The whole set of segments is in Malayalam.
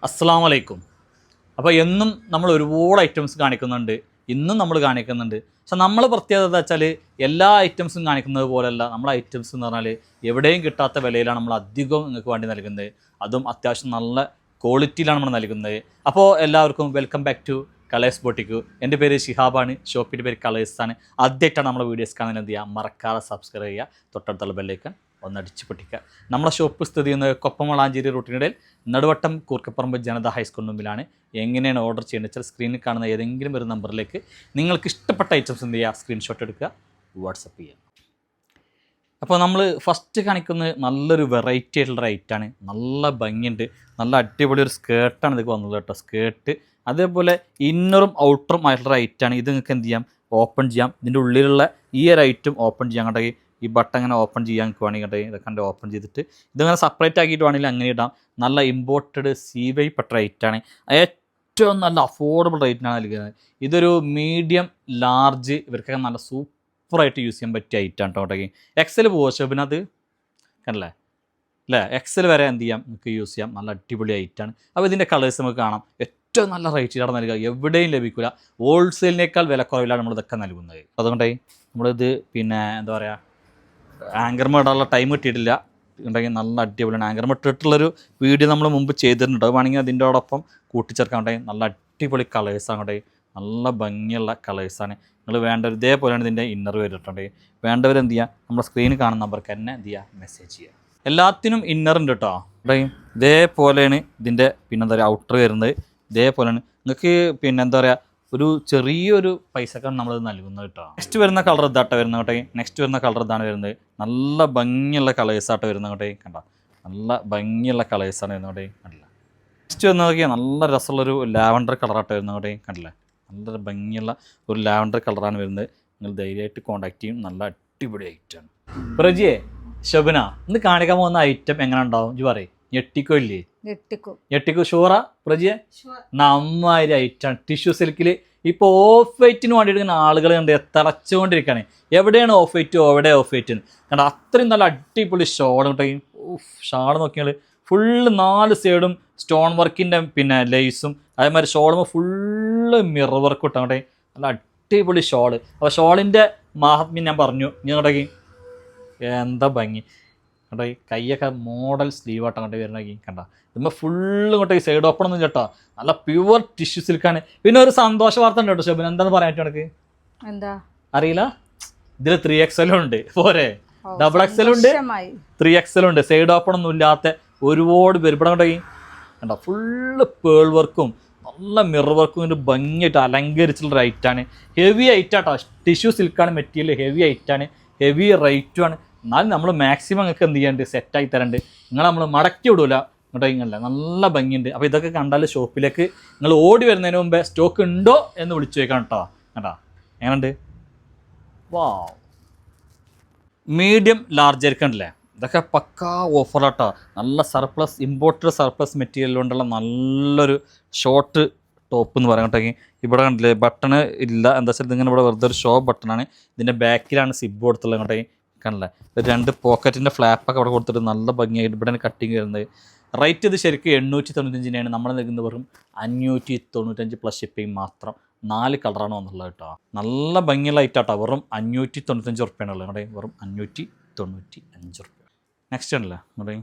അസ്സലാമു അലൈക്കും. അപ്പോൾ എന്നും നമ്മൾ ഒരുപാട് ഐറ്റംസ് കാണിക്കുന്നുണ്ട്, ഇന്നും നമ്മൾ കാണിക്കുന്നുണ്ട്. പക്ഷെ നമ്മൾ പ്രത്യേകത എന്താ വെച്ചാൽ എല്ലാ ഐറ്റംസും കാണിക്കുന്നത് പോലെയല്ല. നമ്മളെ ഐറ്റംസ് എന്ന് പറഞ്ഞാൽ എവിടെയും കിട്ടാത്ത വിലയിലാണ് നമ്മൾ അധികം നിങ്ങൾക്ക് വേണ്ടി നൽകുന്നത്. അതും അത്യാവശ്യം നല്ല ക്വാളിറ്റിയിലാണ് നമ്മൾ നൽകുന്നത്. അപ്പോൾ എല്ലാവർക്കും welcome back to colours boutique. എൻ്റെ പേര് ഷിഹാബാണ്, ഷോപ്പിൻ്റെ പേര് കളേഴ്സാണ്. ആദ്യമായിട്ടാണ് നമ്മളെ വീഡിയോസ് കാണാൻ എന്ത് ചെയ്യുക, മറക്കാതെ സബ്സ്ക്രൈബ് ചെയ്യുക, തൊട്ടടുത്തുള്ള ബെല്ലേക്കൻ ഒന്നടിച്ച് പൊട്ടിക്കുക. നമ്മളെ ഷോപ്പ് സ്ഥിതി ചെയ്യുന്നത് കൊപ്പമളാഞ്ചേരി റൂട്ടിനിടയിൽ നടുവട്ടം കൂർക്കപ്പറമ്പ് ജനത ഹൈസ്കൂളിന് മുമ്പിലാണ്. എങ്ങനെയാണ് ഓർഡർ ചെയ്യേണ്ടത് വെച്ചാൽ സ്ക്രീനിൽ കാണുന്ന ഏതെങ്കിലും ഒരു നമ്പറിലേക്ക് നിങ്ങൾക്ക് ഇഷ്ടപ്പെട്ട ഐറ്റംസ് എന്ത് ചെയ്യുക, സ്ക്രീൻഷോട്ട് എടുക്കുക, വാട്സപ്പ് ചെയ്യുക. അപ്പോൾ നമ്മൾ ഫസ്റ്റ് കാണിക്കുന്നത് നല്ലൊരു വെറൈറ്റി ആയിട്ടുള്ള ഐറ്റാണ്. നല്ല ഭംഗിയുണ്ട്, നല്ല അടിപൊളി ഒരു സ്കേർട്ടാണ് ഇതൊക്കെ വന്നത് കേട്ടോ. സ്കേർട്ട് അതേപോലെ ഇന്നറും ഔട്ടറും ആയിട്ടുള്ള ഐറ്റാണ്. ഇത് നിങ്ങൾക്ക് എന്ത് ചെയ്യാം, ഓപ്പൺ ചെയ്യാം. ഇതിൻ്റെ ഉള്ളിലുള്ള ഈ ഒരു ഐറ്റം ഓപ്പൺ ചെയ്യാൻ കേട്ടോ. ഈ ബട്ടൺ അങ്ങനെ ഓപ്പൺ ചെയ്യാൻ വേണമെങ്കിൽ കേട്ടോ, ഇതൊക്കെ കണ്ട് ഓപ്പൺ ചെയ്തിട്ട് ഇതിങ്ങനെ സെപ്പറേറ്റ് ആക്കിയിട്ട് വേണമെങ്കിൽ അങ്ങനെ ഇടാം. നല്ല ഇമ്പോർട്ടഡ് CY പെട്ട റേറ്റാണ്. ഏറ്റവും നല്ല അഫോർഡബിൾ റേറ്റിനാണ് നൽകുന്നത്. ഇതൊരു മീഡിയം ലാർജ് ഇവർക്കൊക്കെ നല്ല സൂപ്പറായിട്ട് യൂസ് ചെയ്യാൻ പറ്റിയ ഐറ്റാണ് കേട്ടോ. എക്സൽ പോഷപ്പിനത് കണ്ടല്ലേ അല്ലേ, എക്സൽ വരെ എന്ത് ചെയ്യാം, നമുക്ക് യൂസ് ചെയ്യാം. നല്ല അടിപൊളി ഐറ്റാണ്. അപ്പോൾ ഇതിൻ്റെ കളേഴ്സ് നമുക്ക് കാണാം. ഏറ്റവും നല്ല റേറ്റിലാണ് നൽകുക, എവിടെയും ലഭിക്കില്ല. ഹോൾസെയിലിനേക്കാൾ വിലക്കുറവിലാണ് നമ്മളിതൊക്കെ നൽകുന്നത്. അതുകൊണ്ടേ നമ്മളിത് എന്താ പറയുക, ആങ്കർമ ഇടാനുള്ള ടൈം കിട്ടിയിട്ടില്ല. ഉണ്ടെങ്കിൽ നല്ല അടിപൊളിയാണ്. ആങ്കർമ ഇട്ടിട്ടുള്ളൊരു വീഡിയോ നമ്മൾ മുമ്പ് ചെയ്തിട്ടുണ്ട്. അത് വേണമെങ്കിൽ അതിൻ്റോടൊപ്പം കൂട്ടിച്ചേർക്കാൻ ഉണ്ടെങ്കിൽ നല്ല അടിപൊളി കളേഴ്സാണ് കേട്ടോ. നല്ല ഭംഗിയുള്ള കളേഴ്സാണ്. നിങ്ങൾ വേണ്ടവർ ഇതേപോലെയാണ് ഇതിൻ്റെ ഇന്നർ വരിട്ടുണ്ട്. വേണ്ടവർ എന്ത് ചെയ്യുക, നമ്മുടെ സ്ക്രീനിൽ കാണുന്ന നമ്പർക്ക് തന്നെ എന്ത് ചെയ്യുക, മെസ്സേജ് ചെയ്യുക. എല്ലാത്തിനും ഇന്നർ ഉണ്ട് കേട്ടോ. ഇതേപോലെയാണ് ഇതിൻ്റെ എന്താ പറയുക ഔട്ടർ വരുന്നത്. ഇതേപോലെയാണ് നിങ്ങൾക്ക് എന്താ പറയുക ഒരു ചെറിയൊരു പൈസക്കാണ് നമ്മളിത് നൽകുന്നത് കേട്ടോ. നെക്സ്റ്റ് വരുന്ന കളർ ഇതാട്ടോ വരുന്നത് കേട്ടോ. നെക്സ്റ്റ് വരുന്ന കളർ ഇതാണ് വരുന്നത്. നല്ല ഭംഗിയുള്ള കളേഴ്സാട്ടോ വരുന്നത് കേട്ടോ. കണ്ട നല്ല ഭംഗിയുള്ള കളേഴ്സാണ് വരുന്നത് കേട്ടോ. കണ്ടില്ല. നെക്സ്റ്റ് വരുന്നതൊക്കെ നല്ല രസമുള്ളൊരു ലാവൻഡർ കളറാട്ടോ വരുന്നത് കേട്ടോ. കണ്ടില്ലേ, നല്ല ഭംഗിയുള്ള ഒരു ലാവൻഡർ കളറാണ് വരുന്നത്. നിങ്ങൾ ധൈര്യമായിട്ട് കോൺടാക്ട് ചെയ്യും. നല്ല അടിപൊളി ഐറ്റമാണ്. പ്രജിയെ, ശോഭന, ഇന്ന് കാണിക്കാൻ പോകുന്ന ഐറ്റം എങ്ങനെ ഉണ്ടാവും ഇജ്ജ് പറയും? ഞെട്ടിക്കോ ഇല്ലേ? ഞെട്ടിക്കോ ഷൂറ പ്രജിയെ? നന്നായി ഐറ്റാണ്. ടിഷ്യൂ സിൽക്കിൽ ഇപ്പോൾ ഓഫ് വൈറ്റിന് വേണ്ടിയിട്ട് ഇങ്ങനെ ആളുകൾ കണ്ട് തിളച്ചുകൊണ്ടിരിക്കുകയാണ്. എവിടെയാണ് ഓഫ് വൈറ്റ്, എവിടെ ഓഫ് വൈറ്റ് കണ്ട. അത്രയും നല്ല അടിപൊളി ഷോൾ കേട്ടോ. ഷാൾ നോക്കിയാൽ ഫുള്ള് 4 സൈഡും സ്റ്റോൺ വർക്കിൻ്റെ ലേസും അതേമാതിരി ഷോളുമ്പോൾ ഫുള്ള് മിറർ വർക്ക് കിട്ടാൻ കേട്ടോ. നല്ല അടിപൊളി ഷോള്. അപ്പോൾ ഷോളിൻ്റെ മാഹാത്മ്യം ഞാൻ പറഞ്ഞു. ഇങ്ങോട്ടേക്ക് എന്താ ഭംഗി കേട്ടോ. ഈ കൈയൊക്കെ മോഡൽ സ്ലീവ് ആട്ടോ കണ്ടേ വരുന്നെങ്കിൽ കണ്ട. ഇതുമ്പോൾ ഫുള്ള് ഇങ്ങോട്ട് ഈ സൈഡ് ഓപ്പൺ ഒന്നും ചേട്ടാ, നല്ല പ്യുവർ ടിഷ്യൂ സിൽക്കാണ്. പിന്നെ ഒരു സന്തോഷ വാർത്ത ഉണ്ട് കേട്ടോ ശോഭന. എന്താന്ന് പറയാൻ എനിക്ക് എന്താ അറിയില്ല. ഇതിൽ 3XL ഉണ്ട്, പോരെ? ഡബിൾ XL ഉണ്ട്, 3XL ഉണ്ട്. സൈഡ് ഓപ്പൺ ഒന്നും ഇല്ലാത്ത ഒരുപാട് പേര് ഇവിടെ കൊണ്ടേ കണ്ട. ഫുള്ള് പേൾ വർക്കും നല്ല മിറർ വർക്കും കൊണ്ട് ഭംഗിയായിട്ട് അലങ്കരിച്ചുള്ള ഐറ്റാണ്. ഹെവി ഐറ്റാട്ടോ. ടിഷ്യൂ സിൽക്കാണ് മെറ്റീരിയൽ. ഹെവി ഐറ്റാണ്, ഹെവി റേറ്റുമാണ്. എന്നാലും നമ്മൾ മാക്സിമം നിങ്ങൾക്ക് എന്ത് ചെയ്യാണ്ട് സെറ്റായി തരണ്ട്. നമ്മൾ മടക്കി വിടൂല ഇങ്ങോട്ടോ. ഇങ്ങനല്ല, നല്ല ഭംഗിയുണ്ട്. അപ്പോൾ ഇതൊക്കെ കണ്ടാൽ ഷോപ്പിലേക്ക് നിങ്ങൾ ഓടി വരുന്നതിന് മുമ്പേ സ്റ്റോക്ക് ഉണ്ടോ എന്ന് വിളിച്ചു ചോദിക്കണം കേട്ടോ. കേട്ടോ എങ്ങനെയുണ്ട്? വാ, മീഡിയം ലാർജ് ആയിരിക്കണ്ടല്ലേ. ഇതൊക്കെ പക്കാ ഓഫറാട്ടോ. നല്ല സർപ്ലസ്, ഇമ്പോർട്ടഡ് സർപ്ലസ് മെറ്റീരിയൽ കൊണ്ടുള്ള നല്ലൊരു ഷോർട്ട് ടോപ്പ് എന്ന് പറയാം കേട്ടോ. ഇവിടെ കണ്ടില്ലേ, ബട്ടണ് ഇല്ല. എന്താ വെച്ചാൽ ഇതിങ്ങനെ ഇവിടെ വെറുതെ ഒരു ഷോ ബട്ടണാണ്. ഇതിൻ്റെ ബാക്കിലാണ് സിബ് കൊടുത്തുള്ളത് കേട്ടോ. കണ്ടില്ലേ, 2 പോക്കറ്റിൻ്റെ ഫ്ലാപ്പൊക്കെ അവിടെ കൊടുത്തിട്ട് നല്ല ഭംഗിയായിട്ട് ഇവിടെ കട്ടിങ് വരുന്നത്. റേറ്റ് ഇത് ശരിക്കും 895 നമ്മൾ നൽകുന്നത് വെറും 595 പ്ലസ് ഷിപ്പിംഗ് മാത്രം. 4 കളറാണ് വന്നുള്ളത് കേട്ടോ. നല്ല ഭംഗിയുള്ള ഐറ്റാട്ടോ. വെറും 595 ഉറുപ്പ്യാണ് ഉള്ളത് കേട്ടോ. വെറും 595 ഉറുപ്പ്യ. നെക്സ്റ്റ് ഉണ്ടല്ലേ ഇവിടെ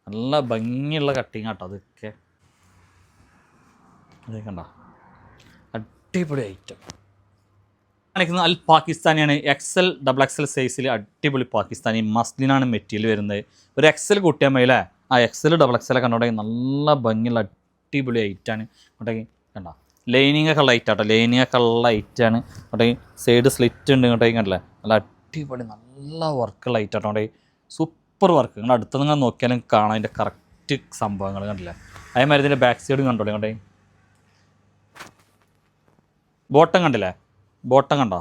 നല്ല ഭംഗിയുള്ള കട്ടിങ് ആട്ടോ. അതൊക്കെ അതേ കണ്ട, അടിപൊളി ഐറ്റം കാണിക്കുന്നത്. അൽ പാകിസ്ഥാനിയാണ്. XL, XXL സൈസിൽ അടിപൊളി പാകിസ്ഥാനി മസ്ലിനാണ് മെറ്റീരിയൽ വരുന്നത്. ഒരു XL കൂട്ടിയാൽ മതി അല്ലേ. XL, XXL കണ്ടോട്ടെ. നല്ല ഭംഗിയുള്ള അടിപൊളി ഐറ്റാണ് കേട്ടോ. കണ്ട ലൈനിങ് ഒക്കെ ഉള്ള ഐറ്റാട്ടോ. ലൈനിങ് ഒക്കെ ഉള്ള ഐറ്റാണ് കേട്ടോ. സൈഡ് സ്ലിറ്റ് ഉണ്ട് കേട്ടോ. കണ്ടല്ലേ, നല്ല അടിപൊളി നല്ല വർക്കുള്ള ഐറ്റാട്ടോ. Super work. നിങ്ങൾ അടുത്ത് നിങ്ങൾ നോക്കിയാലും കാണാം അതിൻ്റെ കറക്റ്റ് സംഭവങ്ങൾ കണ്ടില്ലേ. അതേമാതിരി ഇതിൻ്റെ ബാക്ക് സൈഡ് കണ്ടോളെ കണ്ടേ. ബോട്ടം കണ്ടില്ലേ, ബോട്ടം കണ്ടോ.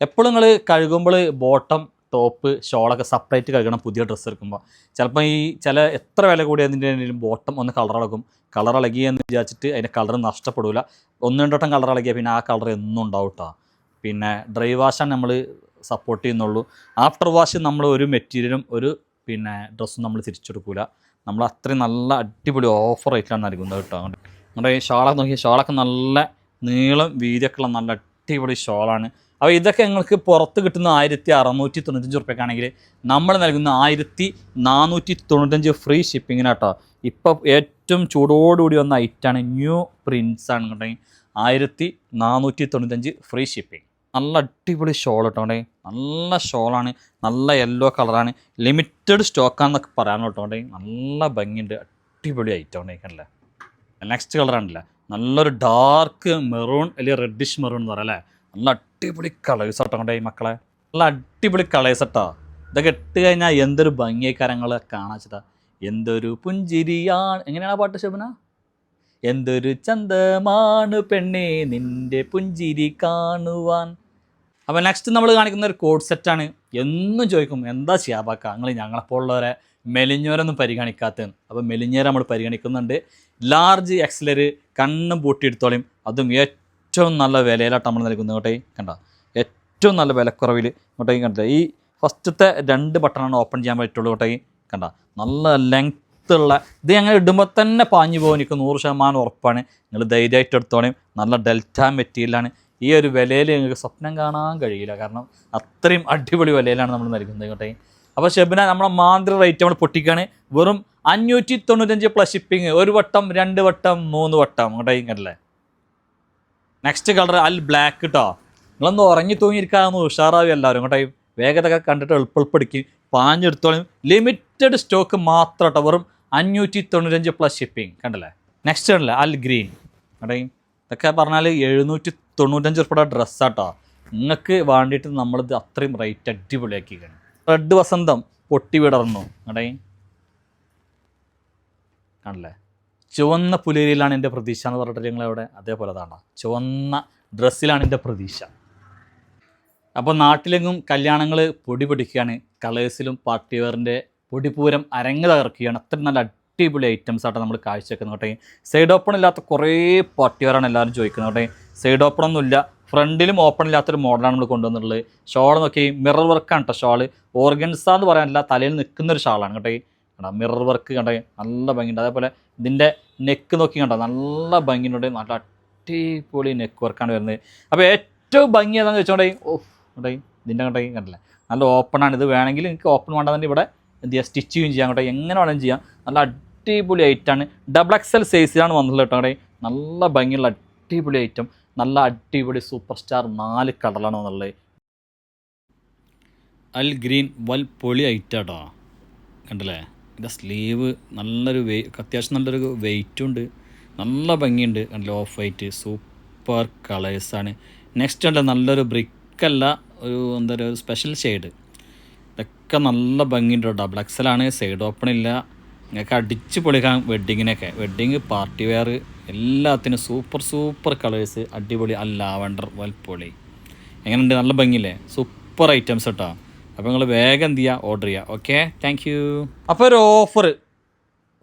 എപ്പോഴും നിങ്ങൾ കഴുകുമ്പോൾ ബോട്ടം, ടോപ്പ്, ഷോളൊക്കെ സെപ്പറേറ്റ് കഴുകണം. പുതിയ ഡ്രസ്സ് എടുക്കുമ്പോൾ ചിലപ്പോൾ എത്ര വില കൂടി അതിൻ്റെ ബോട്ടം ഒന്ന് കളറിളകും. കളർ ഇളകിയെന്ന് വിചാരിച്ചിട്ട് അതിൻ്റെ കളർ നഷ്ടപ്പെടില്ല. 1-2 വട്ടം കളർ ഇളകിയാൽ പിന്നെ ആ കളർ എന്നും ഉണ്ടാവും കേട്ടോ. പിന്നെ ഡ്രൈ വാഷാണ് നമ്മൾ സപ്പോർട്ട് ചെയ്യുന്നുള്ളൂ. ആഫ്റ്റർ വാഷ് നമ്മൾ ഒരു മെറ്റീരിയലും ഒരു ഡ്രസ്സും നമ്മൾ തിരിച്ചെടുക്കില്ല. നമ്മൾ അത്രയും നല്ല അടിപൊളി ഓഫർ റേറ്റിലാണ് നൽകുന്നത് കേട്ടോ. നമ്മുടെ ഈ ഷോളൊക്കെ നോക്കിയാൽ ഷോളൊക്കെ നല്ല നീളം വീതിയൊക്കെ ഉള്ള നല്ല അടിപൊളി ഷോളാണ്. അപ്പോൾ ഇതൊക്കെ നിങ്ങൾക്ക് പുറത്ത് കിട്ടുന്ന 1695 റുപ്യക്കാണെങ്കിൽ നമ്മൾ നൽകുന്ന 1495 ഫ്രീ ഷിപ്പിങ്ങിനാട്ടോ. ഇപ്പോൾ ഏറ്റവും ചൂടോടുകൂടി വന്ന ഐറ്റാണ് ന്യൂ പ്രിൻസ് ആണ് കേട്ടോ. 1495 ഫ്രീ ഷിപ്പിംഗ്. നല്ല അടിപൊളി ഷോൾ കേട്ടോണ്ടേ, നല്ല ഷോളാണ്, നല്ല യെല്ലോ കളറാണ്, ലിമിറ്റഡ് സ്റ്റോക്കാണെന്നൊക്കെ പറയാൻ കേട്ടോണ്ടേ. നല്ല ഭംഗിയുണ്ട്, അടിപൊളി ഐറ്റം ഉണ്ടേക്കല്ലേ. നെക്സ്റ്റ് കളറാണല്ലേ, നല്ലൊരു ഡാർക്ക് മെറൂൺ അല്ലെങ്കിൽ റെഡിഷ് മെറൂൺ എന്ന് പറയാം അല്ലേ. നല്ല അടിപൊളി കളേഴ്സ് കേട്ടോണ്ടേ മക്കളെ, നല്ല അടിപൊളി കളേഴ്സ് കേട്ടോ. ഇതൊക്കെ ഇട്ട് കഴിഞ്ഞാൽ എന്തൊരു ഭംഗിയായി കാര്യങ്ങൾ കാണാൻ വെച്ചിട്ടാ. എന്തൊരു പുഞ്ചിരിയാണ്, എങ്ങനെയാണ് ആ പാട്ട് ശോഭന? എന്തൊരു ചന്തമാണ് പെണ്ണേ നിൻ്റെ പുഞ്ചിരി കാണുവാൻ. അപ്പോൾ നെക്സ്റ്റ് നമ്മൾ കാണിക്കുന്ന ഒരു കോഡ് സെറ്റാണ്. എന്നും ചോദിക്കും എന്താ ചെയ്യാബാക്ക നിങ്ങൾ ഞങ്ങളെപ്പോലുള്ളവരെ മെലിഞ്ഞോരൊന്നും പരിഗണിക്കാത്തതെന്ന്. അപ്പോൾ മെലിഞ്ഞോരെ നമ്മൾ പരിഗണിക്കുന്നുണ്ട്. ലാർജ് എക്സലർ കണ്ണും പൂട്ടിയെടുത്തോളും, അതും ഏറ്റവും നല്ല വിലയിലായിട്ട് നമ്മൾ നൽകുന്നത് കേട്ടോ. കണ്ട ഏറ്റവും നല്ല വിലക്കുറവിൽ കേട്ടോ. കണ്ട ഈ ഫസ്റ്റത്തെ 2 ബട്ടണാണ് ഓപ്പൺ ചെയ്യാൻ പറ്റുള്ളൂ കേട്ടോ. കണ്ട നല്ല ലെങ്ത് ഉള്ള ഇത് ഞങ്ങൾ ഇടുമ്പോൾ തന്നെ പാഞ്ഞു പോകും, എനിക്ക് 100% ഉറപ്പാണ്. നിങ്ങൾ ധൈര്യമായിട്ട് എടുത്തോളയും. നല്ല ഡെൽറ്റ മെറ്റീരിയലാണ്. ഈ ഒരു വിലയിൽ നിങ്ങൾക്ക് സ്വപ്നം കാണാൻ കഴിയില്ല, കാരണം അത്രയും അടിപൊളി വിലയിലാണ് നമ്മൾ നൽകുന്നത് കേട്ടോ. അപ്പോൾ ഷെബിന നമ്മളെ മാന്ത്രി റേറ്റ് നമ്മൾ പൊട്ടിക്കുകയാണ്. വെറും 595 പ്ലസ് ഷിപ്പിംഗ്. 1 വട്ടം 2 വട്ടം 3 വട്ടം കേട്ടോ. ഇങ്ങനല്ലേ. നെക്സ്റ്റ് കളർ അൽ ബ്ലാക്ക് കേട്ടോ. നിങ്ങളൊന്ന് ഉറങ്ങി തൂങ്ങിയിരിക്കാമെന്ന് ഉഷാറാവും എല്ലാവരും കേട്ടോ. വേഗതൊക്കെ കണ്ടിട്ട് എളുപ്പടിക്കും, പാഞ്ഞെടുത്തോളും. ലിമിറ്റഡ് സ്റ്റോക്ക് മാത്രം കേട്ടോ. വെറും 595 പ്ലസ് ഷിപ്പിംഗ്. കണ്ടല്ലേ. നെക്സ്റ്റ് കണ്ടല്ലേ അൽ ഗ്രീൻ കേട്ടോ. ഇതൊക്കെ പറഞ്ഞാൽ 795 റുപ്യയുടെ ഡ്രസ്സാട്ടോ. നിങ്ങൾക്ക് വേണ്ടിയിട്ട് നമ്മളിത് അത്രയും റേറ്റ് അടിപൊളിയാക്കിയിരിക്കണം. റെഡ് വസന്തം പൊട്ടി വിടർന്നു കേട്ടോ. കണ്ടല്ലേ. ചുവന്ന പുലരിയിലാണ് എൻ്റെ പ്രതീക്ഷ എന്ന് പറഞ്ഞിട്ട് ഞങ്ങളവിടെ അതേപോലെ അതാണ്. ചുവന്ന ഡ്രസ്സിലാണ് എൻ്റെ പ്രതീക്ഷ. അപ്പോൾ നാട്ടിലെങ്ങും കല്യാണങ്ങൾ പൊടി പൊടിക്കുകയാണ്. കളേഴ്സിലും പാർട്ടി വെയറിൻ്റെ പൊടിപൂരം അരങ്ങ് തകർക്കുകയാണ്. അത്രയും നല്ല അടിപൊളി ഐറ്റംസ് ആട്ടോ നമ്മൾ കാഴ്ചവെക്കുന്നത് കേട്ടോ. സൈഡ് ഓപ്പൺ ഇല്ലാത്ത കുറേ പാർട്ടി വെയറാണ് എല്ലാവരും ചോദിക്കുന്നത് കേട്ടോ. സൈഡ് ഓപ്പൺ ഒന്നുമില്ല, ഫ്രണ്ടിലും ഓപ്പൺ ഇല്ലാത്തൊരു മോഡലാണ് നമ്മൾ കൊണ്ടുവന്നിട്ടുള്ളത്. ഷോൾ നോക്കി മിറർ വർക്കാണ് കേട്ടോ. ഷോൾ ഓർഗൻസ എന്ന് പറയാനില്ല, തലയിൽ നിൽക്കുന്നൊരു ഷാളാണ് കേട്ടോ. കണ്ടോ മിറർ വർക്ക് കണ്ടോ, നല്ല ഭംഗിയുണ്ട്. അതേപോലെ ഇതിൻ്റെ നെക്ക് നോക്കി കണ്ടോ, നല്ല ഭംഗിയുണ്ട്. നല്ല അടിപൊളി നെക്ക് വർക്കാണ് വരുന്നത്. അപ്പോൾ ഏറ്റവും ഭംഗി ഏതാണെന്ന് വെച്ചോണ്ടേ കേട്ടോ. ഇതിൻ്റെ കണ്ടോ കണ്ടില്ലേ, നല്ല ഓപ്പണാണ്. ഇത് വേണമെങ്കിൽ നിങ്ങൾക്ക് ഓപ്പൺ വേണ്ടെന്ന് ഇവിടെ എന്ത് ചെയ്യുക, സ്റ്റിച്ച് ചെയ്യുകയും ചെയ്യാം കേട്ടോ. എങ്ങനെ വേണമെങ്കിലും ചെയ്യാം. നല്ല അടിപൊളി ഐറ്റാണ്. XXL സൈസിലാണ് വന്നിട്ടുള്ളത് കേട്ടോ. നല്ല ഭംഗിയുള്ള അടിപൊളി ഐറ്റം. നല്ല അടിപൊളി സൂപ്പർ സ്റ്റാർ 4 കളറാണ് വന്നുള്ളത്. അൽ ഗ്രീൻ വൽ പൊളി ഐറ്റാട്ടോ. കണ്ടല്ലേ. ഇതിൻ്റെ സ്ലീവ് നല്ലൊരു അത്യാവശ്യം നല്ലൊരു വെയിറ്റും ഉണ്ട്, നല്ല ഭംഗിയുണ്ട്. കണ്ടല്ലേ. ഓഫ് വൈറ്റ് സൂപ്പർ കളേഴ്സാണ്. നെക്സ്റ്റ് ഉണ്ട് നല്ലൊരു ബ്രിക്കല്ല, ഒരു എന്താ പറയുക, ഒരു സ്പെഷ്യൽ ഷെയ്ഡ്. ഇതൊക്കെ നല്ല ഭംഗിയുണ്ട്. XXL ആണ്. സൈഡ് ഓപ്പൺ ഇല്ല. നിങ്ങൾക്ക് അടിച്ച് പൊളിക്കാം വെഡ്ഡിങ്ങിനൊക്കെ. വെഡ്ഡിങ് പാർട്ടി വെയർ എല്ലാത്തിനും സൂപ്പർ കളേഴ്സ്. അടിപൊളി. ലാവണ്ടർ വൽ പൊളി. എങ്ങനെയുണ്ട്, നല്ല ഭംഗിയില്ലേ? സൂപ്പർ ഐറ്റംസ് കേട്ടോ. അപ്പോൾ നിങ്ങൾ വേഗം എന്ത് ചെയ്യുക, ഓർഡർ ചെയ്യുക. Okay, thank you. അപ്പോൾ ഒരു ഓഫർ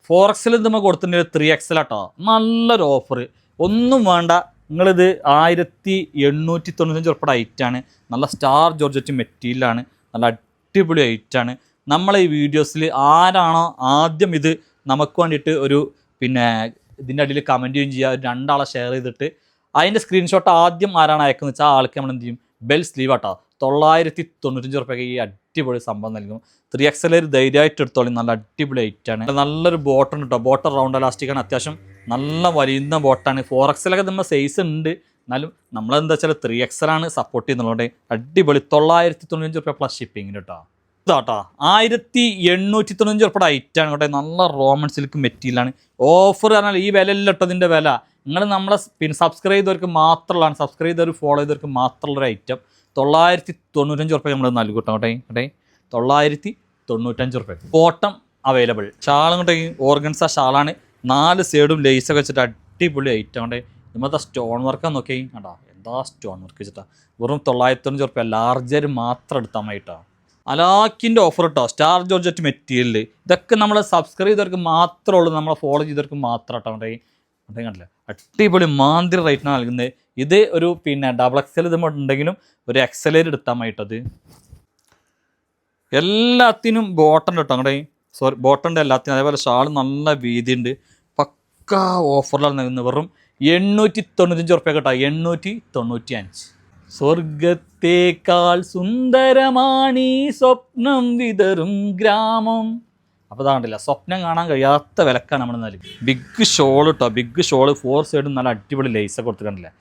4XL നമ്മൾ കൊടുത്തിട്ടുണ്ട്, 3XL കേട്ടോ. നല്ലൊരു ഓഫർ. ഒന്നും വേണ്ട, നിങ്ങളിത് 1895 ഉൾപ്പെടെ ഐറ്റാണ്. നല്ല സ്റ്റാർ ജോർജറ്റ് മെറ്റീരിയലാണ്. നല്ല അടിപൊളി ഐറ്റാണ്. നമ്മളെ ഈ വീഡിയോസിൽ ആരാണോ ആദ്യം ഇത് നമുക്ക് വേണ്ടിയിട്ട് ഒരു ഇതിൻ്റെ അടിയിൽ കമൻറ്റ് ചെയ്യുകയും ചെയ്യുക, 2 ആളെ ഷെയർ ചെയ്തിട്ട് അതിൻ്റെ സ്ക്രീൻഷോട്ട് ആദ്യം ആരാണ് അയക്കുന്നത് വെച്ചാൽ ആ ആൾക്ക് നമ്മൾ എന്ത് ചെയ്യും, ബെൽ സ്ലീവ് ആട്ടോ. 995 റുപ്യക്ക് ഈ അടിപൊളി സംഭവം നൽകും. 3XL ധൈര്യമായിട്ട് എടുത്തോളും. നല്ല അടിപൊളി ഐറ്റാണ്. നല്ലൊരു ബോട്ടൺ കേട്ടോ. ബോട്ടൺ റൗണ്ട് എലാസ്റ്റിക്കാണ്. അത്യാവശ്യം നല്ല വലിയ ബോട്ടാണ്. 4XL നമ്മൾ സൈസ് ഉണ്ട്, എന്നാലും നമ്മളെന്താ വെച്ചാൽ 3XL ആണ് സപ്പോർട്ട് ചെയ്യുന്നുള്ളതുകൊണ്ട് അടിപൊളി. 995 റുപ്യ പ്ലസ് ഷിപ്പിങ്ങിന് കേട്ടോ. ഇതാട്ടോ 1895 റുപ്യയുടെ ഐറ്റാണ് കേട്ടോ. നല്ല റോമൻ സിൽക്ക് മെറ്റീരിയലാണ്. ഓഫർ പറഞ്ഞാൽ ഈ വിലയില്ല കേട്ടോ. ഇതിൻ്റെ വില നിങ്ങൾ നമ്മളെ സബ്സ്ക്രൈബ് ചെയ്തവർക്ക് മാത്രമുള്ളതാണ്. സബ്സ്ക്രൈബ് ചെയ്തവർ ഫോളോ ചെയ്തവർക്ക് മാത്രമുള്ളൊരു ഐറ്റം. 995 റുപ്യ നമ്മൾ നൽകും കേട്ടോ. 995 റുപ്യ. Bottom available. ഷാളും കേട്ടോ. ഓർഗൻസ ഷാളാണ്. 4 സൈഡും ലേസൊക്കെ വെച്ചിട്ട് അടിപൊളി ഐറ്റം ഉണ്ട്. ഇന്നത്തെ സ്റ്റോൺ വർക്കാണ് നോക്കി കേട്ടോ. എന്താ സ്റ്റോൺ വർക്ക് വെച്ചിട്ടാ. വെറും 995 റുപ്യ. ലാർജർ മാത്രം എടുത്താൽ മതി കേട്ടോ. അലാക്കിൻ്റെ ഓഫർ കേട്ടോ. Star georgette material. ഇതൊക്കെ നമ്മൾ സബ്സ്ക്രൈബ് ചെയ്തവർക്ക് മാത്രമേ ഉള്ളൂ, നമ്മളെ ഫോളോ ചെയ്തവർക്ക് മാത്രം കേട്ടോ. കണ്ടില്ല, അടിപൊളി മാന്ത്രി റേറ്റിനാണ് നൽകുന്നത്. ഇത് ഒരു XXL ഇതുണ്ടെങ്കിലും ഒരു XL എടുത്താൽ മതിട്ടത്. എല്ലാത്തിനും ബോട്ടം കേട്ടോ. അങ്ങോട്ടേ സോറി ബോട്ടൻ്റെ എല്ലാത്തിനും. അതേപോലെ ഷാൾ നല്ല വീതി ഉണ്ട്. പക്കാ ഓഫറിലാണ് നൽകുന്നത്. വെറും 895 ഉറുപ്പ്യ കേട്ടോ. 895. സ്വർഗത്തേക്കാൾ സുന്ദരമാണീ സ്വപ്നം വിതറും ഗ്രാമം. അപ്പോൾ അതാണ്ടില്ല, സ്വപ്നം കാണാൻ കഴിയാത്ത വിലക്കാണ് നമ്മൾ നൽകി. ബിഗ് ഷോൾ കേട്ടോ, ബിഗ് ഷോൾ 4 സൈഡും നല്ല അടിപൊളി ലേസൊക്കെ കൊടുത്തിട്ടുണ്ടല്ലേ,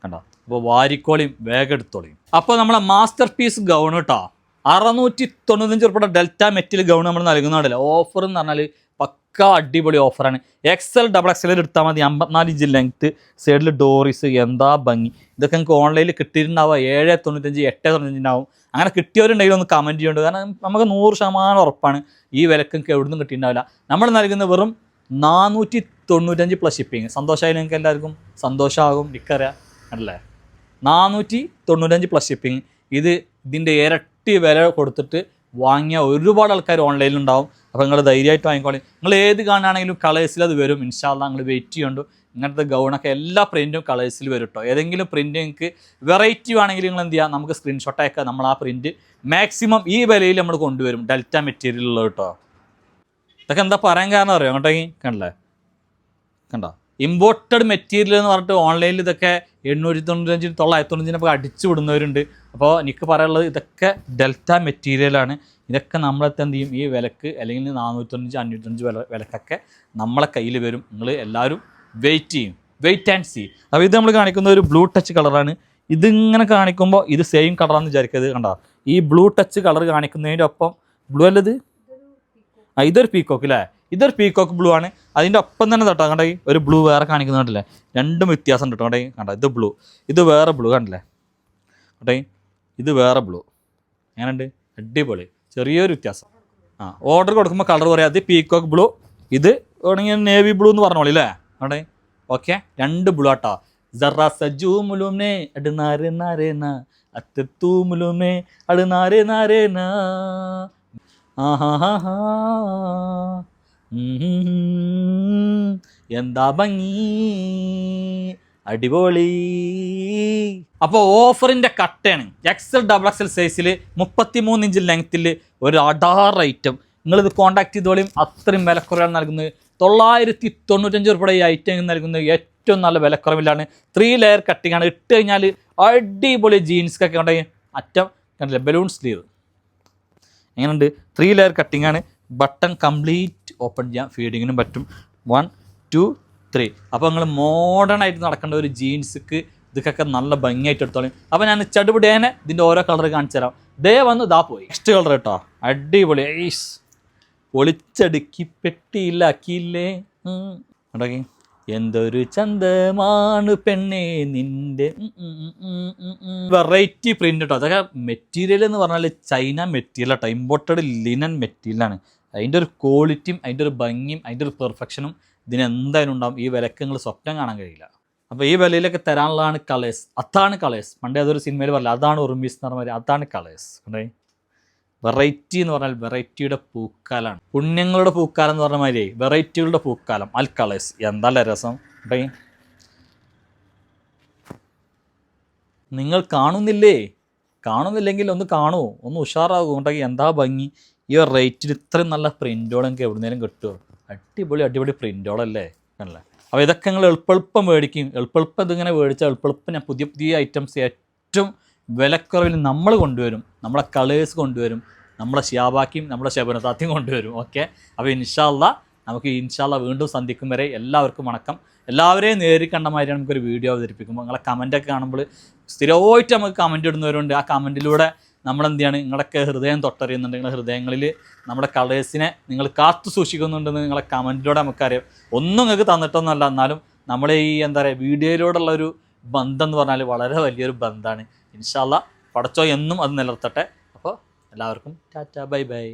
കണ്ടോ. അപ്പോൾ വാരിക്കോളിയും വേഗം എടുത്തോളിയും. അപ്പോൾ നമ്മളെ മാസ്റ്റർ പീസ് ഗൗൺ കേട്ടോ, 695 ഉറുപ്പിയുടെ ഡെൽറ്റ മെറ്റൽ ഗൗൺ നമ്മൾ നൽകുന്നുണ്ടല്ലോ. ഓഫർ എന്ന് പറഞ്ഞാൽ പക്ക അടിപൊളി ഓഫറാണ്. XL XXL എടുത്താൽ മതി. 54 ഇഞ്ച് ലെങ്ത്ത്, സൈഡിൽ ഡോറിസ്, എന്താ ഭംഗി. ഇതൊക്കെ നിങ്ങൾക്ക് ഓൺലൈനിൽ കിട്ടിയിട്ടുണ്ടാവുക 795 895 അങ്ങനെ കിട്ടിയവരുണ്ടെങ്കിൽ ഒന്ന് കമൻറ്റ് ചെയ്യുന്നുണ്ട്. കാരണം നമുക്ക് 100% ഉറപ്പാണ് ഈ വിലക്ക് നിങ്ങൾക്ക് എവിടെ നിന്നും കിട്ടിയിട്ടുണ്ടാവില്ല. നമ്മൾ നൽകുന്ന വെറും 495 പ്ലസ് ഷിപ്പിങ്. സന്തോഷമായി നിങ്ങൾക്ക് എല്ലാവർക്കും? സന്തോഷമാകും, എനിക്കറിയാം അല്ലേ. 495 പ്ലസ് ഷിപ്പിങ്. ഇതിൻ്റെ ഇരട്ടി വില കൊടുത്തിട്ട് വാങ്ങിയ ഒരുപാട് ആൾക്കാർ ഓൺലൈനിലുണ്ടാവും. അപ്പോൾ നിങ്ങൾ ധൈര്യമായിട്ട് വാങ്ങിക്കോളി. നിങ്ങൾ ഏത് കാണുകയാണെങ്കിലും കളേഴ്സിൽ അത് വരും. ഇൻഷാല്ലാ നിങ്ങൾ വെയിറ്റ് ചെയ്യുന്നുണ്ട്. ഇങ്ങനത്തെ ഗൗണൊക്കെ എല്ലാ പ്രിൻറ്റും കളേഴ്സിൽ വരും കേട്ടോ. ഏതെങ്കിലും പ്രിൻറ്റ് നിങ്ങൾക്ക് വെറൈറ്റി വേണമെങ്കിൽ നിങ്ങൾ എന്ത് ചെയ്യുക, നമുക്ക് സ്ക്രീൻഷോട്ട് അയക്കുക. നമ്മൾ ആ പ്രിൻറ്റ് മാക്സിമം ഈ വിലയിൽ നമ്മൾ കൊണ്ടുവരും. ഡെൽറ്റ മെറ്റീരിയൽ ഉള്ളത് കേട്ടോ. ഇതൊക്കെ എന്താ പറയാൻ കാരണം അറിയാം അങ്ങോട്ടേക്ക് കണ്ടല്ലേ, കണ്ടോ. ഇമ്പോർട്ടഡ് മെറ്റീരിയൽ എന്ന് പറഞ്ഞിട്ട് ഓൺലൈനിൽ ഇതൊക്കെ 895 995 അടിച്ചു വിടുന്നവരുണ്ട്. അപ്പോൾ എനിക്ക് പറയാനുള്ളത് ഇതൊക്കെ ഡെൽറ്റ മെറ്റീരിയലാണ്. ഇതൊക്കെ നമ്മളെത്തി എന്ത് ചെയ്യും, ഈ വിലക്ക് അല്ലെങ്കിൽ 495 505 വിലക്കൊക്കെ നമ്മളെ കയ്യിൽ വരും. നിങ്ങൾ എല്ലാവരും വെയിറ്റ് ചെയ്യും, വെയിറ്റ് ആൻഡ് സീ. അപ്പോൾ ഇത് നമ്മൾ കാണിക്കുന്ന ഒരു ബ്ലൂ ടച്ച് കളറാണ്. ഇതിങ്ങനെ കാണിക്കുമ്പോൾ ഇത് സെയിം കളറാണെന്ന് വിചാരിക്കരുത്. കണ്ടോ, ഈ ബ്ലൂ ടച്ച് കളർ കാണിക്കുന്നതിൻ്റെ ഒപ്പം ബ്ലൂ അല്ലത്, ഇതൊരു പീക്കോക്ക് അല്ലേ, ഇതൊരു പീക്കോക്ക് ബ്ലൂ ആണ്. അതിൻ്റെ ഒപ്പം തന്നെ തട്ടോ കണ്ടേ ഒരു ബ്ലൂ വേറെ കാണിക്കുന്നത് കണ്ടില്ലേ. രണ്ടും വ്യത്യാസം ഉണ്ട് കേട്ടോ. കണ്ടേ കണ്ടോ, ഇത് ബ്ലൂ, ഇത് വേറെ ബ്ലൂ കണ്ടില്ലേ. കേട്ടേ ഇത് വേറെ ബ്ലൂ. എങ്ങനെയുണ്ട്? അടിപൊളി. ചെറിയൊരു വ്യത്യാസം. ഓർഡർ കൊടുക്കുമ്പോൾ കളർ പറയാം. അത് പീക്കോക്ക് ബ്ലൂ, ഇത് വേണമെങ്കിൽ നേവി ബ്ലൂ എന്ന് പറഞ്ഞോളി അല്ലേ. അവിടെ ഓക്കെ, 2 ബ്ലൂ ആട്ടോ. ജറാ സജൂമുലുമേ അട് നാരേ നാരേന അത്തൂമുലുമേ അട് നാരേ നാരേന. എന്താ ഭംഗി, അടിപൊളി. അപ്പോൾ ഓഫറിൻ്റെ കട്ടയാണ്. XL XXL സൈസിൽ 33 ഇഞ്ച് ലെങ്ത്തിൽ ഒരു അടാർ ഐറ്റം. നിങ്ങളിത് കോൺടാക്ട് ചെയ്തോളിയും. അത്രയും വിലക്കുറവാണ് നൽകുന്നത്. 995 ഉറുപ്പിയുടെ ഈ ഐറ്റം നൽകുന്നത് ഏറ്റവും നല്ല വിലക്കുറവിലാണ്. 3 ലെയർ കട്ടിങ് ആണ്. ഇട്ട് കഴിഞ്ഞാൽ അടിപൊളി ജീൻസ്ക്കൊക്കെ ഉണ്ടെങ്കിൽ അറ്റം കണ്ടില്ലേ, ബലൂൺ സ്ലീവ് എങ്ങനെയുണ്ട്. 3 ലെയർ കട്ടിങ് ആണ്. ബട്ടൺ കംപ്ലീറ്റ് ഓപ്പൺ ചെയ്യാം, ഫീഡിങ്ങിനും പറ്റും. 1 2 3. അപ്പോൾ നിങ്ങൾ മോഡേൺ ആയിട്ട് നടക്കേണ്ട ഒരു ജീൻസ്ക്ക് ഇതൊക്കെ നല്ല ഭംഗിയായിട്ട് എടുത്തോളൂ. അപ്പോൾ ഞാൻ ചടുപടിയേനെ ഇതിൻ്റെ ഓരോ കളർ കാണിച്ചു തരാം. ദേ വന്ന് ഇതാ പോയി. നെക്സ്റ്റ് കളർ കേട്ടോ, അടിപൊളി. ഐസ് പൊളിച്ചടുക്കി പെട്ടിയിലാക്കിയില്ലേ. ഉണ്ടാക്കി എന്തൊരു ചന്തമാണ് പെണ്ണേ നിൻ്റെ. വെറൈറ്റി പ്രിന്റ് കേട്ടോ. അതൊക്കെ മെറ്റീരിയൽ എന്ന് പറഞ്ഞാൽ ചൈന മെറ്റീരിയൽ കേട്ടോ. ഇമ്പോർട്ടഡ് ലിനൻ മെറ്റീരിയലാണ്. അതിൻ്റെ ഒരു ക്വാളിറ്റിയും അതിൻ്റെ ഒരു ഭംഗിയും അതിൻ്റെ ഒരു പെർഫെക്ഷനും ഇതിനെന്തായാലും ഉണ്ടാവും. ഈ വിലക്ക് നിങ്ങൾ സ്വപ്നം കാണാൻ കഴിയില്ല. അപ്പോൾ ഈ വിലയിലൊക്കെ തരാനുള്ളതാണ് കളേഴ്സ്. അതാണ് കളേഴ്സ്. പണ്ടേ അതൊരു സിനിമയിൽ പറയില്ല, അതാണ് ഉറുമീസ് എന്ന് പറഞ്ഞാൽ അതാണ് കളേഴ്സ്. കണ്ടേ, വെറൈറ്റി എന്ന് പറഞ്ഞാൽ വെറൈറ്റിയുടെ പൂക്കാലാണ്. പുണ്യങ്ങളുടെ പൂക്കാലം എന്ന് പറഞ്ഞ മാതിരി വെറൈറ്റികളുടെ പൂക്കാലം. അൽ കളേഴ്സ് എന്താല്ലേ രസം. കണ്ടേ, നിങ്ങൾ കാണുന്നില്ലേ? കാണുന്നില്ലെങ്കിൽ ഒന്ന് കാണൂ, ഒന്ന് ഉഷാറാകും. ഉണ്ടെങ്കിൽ എന്താ ഭംഗി. ഈ റേറ്റിൽ ഇത്രയും നല്ല പ്രിൻറ്റോളൊക്കെ എവിടുന്നേലും കിട്ടുമോ? അടിപൊളി അടിപൊളി പ്രിൻറ്റോളല്ലേ അല്ലേ. അപ്പോൾ ഇതൊക്കെ നിങ്ങൾ എളുപ്പം മേടിക്കും. എളുപ്പം ഇതിങ്ങനെ മേടിച്ചാൽ എളുപ്പം ഞാൻ പുതിയ പുതിയ ഐറ്റംസ് ഏറ്റവും വിലക്കുറവിൽ നമ്മൾ കൊണ്ടുവരും. നമ്മളെ കളേഴ്സ് കൊണ്ടുവരും. നമ്മളെ ഷിയാബാക്കിയും നമ്മളെ ശബനത്താത്തിയും കൊണ്ടുവരും. ഓക്കെ, അപ്പോൾ ഇൻഷാല്ലാ നമുക്ക് വീണ്ടും സന്ധിക്കും വരെ എല്ലാവർക്കും വണക്കം. എല്ലാവരെയും നേരിൽ കണ്ട മാതിരിയാണ് നമുക്കൊരു വീഡിയോ അവതരിപ്പിക്കുമ്പോൾ നിങ്ങളെ കമൻറ്റൊക്കെ കാണുമ്പോൾ സ്ഥിരമായിട്ട് നമുക്ക് കമൻറ്റ് ഇടുന്നവരുണ്ട്. ആ കമൻറ്റിലൂടെ നമ്മളെന്ത് ചെയ്യാണ്, നിങ്ങളൊക്കെ ഹൃദയം തൊട്ടറിയുന്നുണ്ട്. നിങ്ങളുടെ ഹൃദയങ്ങളിൽ നമ്മുടെ കളേഴ്സിനെ നിങ്ങൾ കാത്തു സൂക്ഷിക്കുന്നുണ്ടെന്ന് നിങ്ങളെ കമൻറ്റിലൂടെ നമുക്കറിയാം. ഒന്നും നിങ്ങൾക്ക് തന്നിട്ടൊന്നുമല്ല, എന്നാലും നമ്മളെ ഈ എന്താ പറയുക വീഡിയോയിലൂടെയുള്ള ഒരു ബന്ധം എന്ന് പറഞ്ഞാൽ വളരെ വലിയൊരു ബന്ധമാണ്. ഇൻഷാല്ലാ പടച്ചോ എന്നും അത് നിലനിർത്തട്ടെ. അപ്പോൾ എല്ലാവർക്കും ടാറ്റ ബൈ ബൈ.